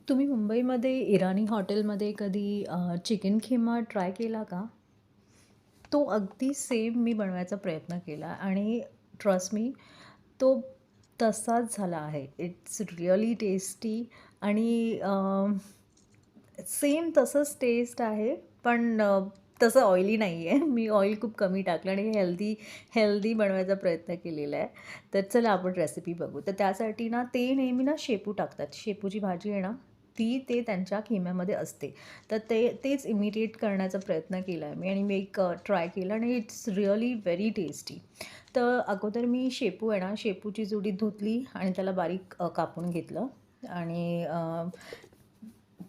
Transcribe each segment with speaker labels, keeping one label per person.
Speaker 1: तुम्ही मुंबईमध्ये इराणी हॉटेलमध्ये कधी चिकन खिमा ट्राय केला का? तो अगदी सेम मी बनवायचा प्रयत्न केला आणि ट्रस्ट मी तो तसाच झाला आहे. इट्स रिअली टेस्टी आणि सेम तसंच टेस्ट आहे, पण तसं ऑइली नाही आहे. मी ऑइल खूप कमी टाकलं आणि हेल्दी हेल्दी बनवायचा प्रयत्न केलेला आहे. तर चला आपण रेसिपी बघू. तर त्यासाठी ना ते नेहमी ना शेपू टाकतात. शेपूची भाजी आहे ना, ती ते त्यांच्या खिम्यामध्ये असते. तर तेच इमिटेट करण्याचा प्रयत्न केला आहे मी आणि मी एक ट्राय केलं आणि इट्स रिअली व्हेरी टेस्टी. तर अगोदर मी शेपू आहे ना, शेपूची जुडी धुतली आणि त्याला बारीक कापून घेतलं आणि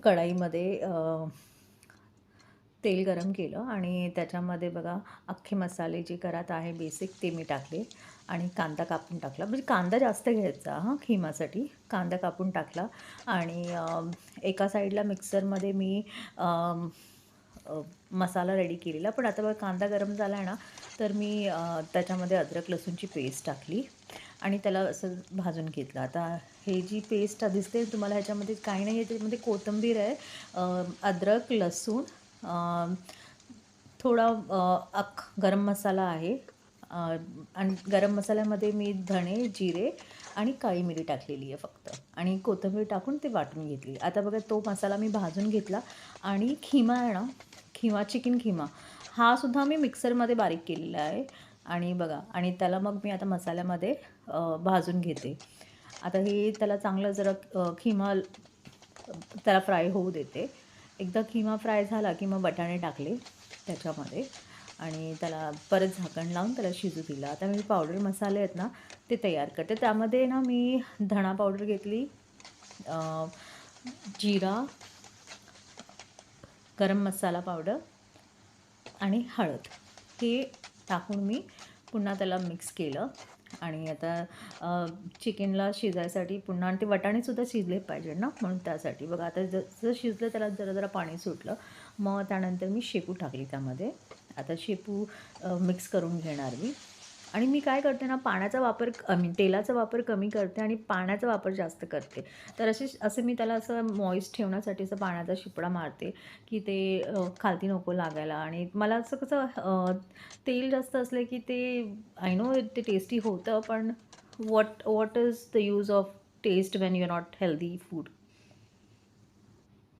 Speaker 1: कढाईमध्ये तेल गरम केलं आणि त्याच्यामध्ये बघा अख्खे मसाले जे घरात आहे बेसिक ते मी टाकले आणि कांदा कापून टाकला. म्हणजे कांदा जास्त घ्यायचा हां, खिमासाठी. कांदा कापून टाकला आणि एका साईडला मिक्सरमध्ये मी मसाला रेडी केलेला. पण आता बघा कांदा गरम झाला आहे ना, तर मी त्याच्यामध्ये अद्रक लसूणची पेस्ट टाकली आणि त्याला असं भाजून घेतलं. आता हे जी पेस्ट दिसते तुम्हाला ह्याच्यामध्ये काही नाही आहे, त्याच्यामध्ये कोथिंबीर आहे, अद्रक, लसूण, थोडा गरम मसाला आहे, आणि गरम मसाल्यामध्ये मी धणे, जिरे आणि काळी मिरी टाकलेली आहे फक्त आणि कोथिंबीर टाकून ते वाटून घेतली. आता बघा तो मसाला मी भाजून घेतला आणि खिमा आहे ना, चिकन खिमा हा सुद्धा मी मिक्सरमध्ये बारीक केलेला आहे आणि बघा आणि त्याला मग मी आता मसाल्यामध्ये भाजून घेते. आता हे त्याला चांगलं जरा खिमा त्याला फ्राय होऊ देते. एकदा किमा फ्राय झाला की मग बटाणे टाकले त्याच्यामध्ये आणि त्याला परत झाकण लावून त्याला शिजू दिलं. आता मी पावडर मसाले आहेत ना ते तयार करते. त्यामध्ये ना मी धणा पावडर घेतली, जिरा, गरम मसाला पावडर आणि हळद हे टाकून मी पुन्हा त्याला मिक्स केलं आणि आता चिकनला शिजायसाठी पुन्हा आणि ते वाटाणेसुद्धा शिजले पाहिजे ना, म्हणून त्यासाठी बघा आता जसं शिजलं त्याला जरा जरा पाणी सुटलं. मग त्यानंतर मी शेपू टाकली त्यामध्ये. आता शेपू मिक्स करून घेणार मी आणि मी काय करते ना, पाण्याचा वापर तेलाचा वापर कमी करते आणि पाण्याचा वापर जास्त करते. तर असे मी त्याला असं मॉइस्ट ठेवण्यासाठी असं पाण्याचा शिपडा मारते की ते खालती नको लागायला. आणि मला असं कसं तेल जास्त असलं की ते आय नो ते टेस्टी होतं, पण what what is the use of taste when you are not healthy food.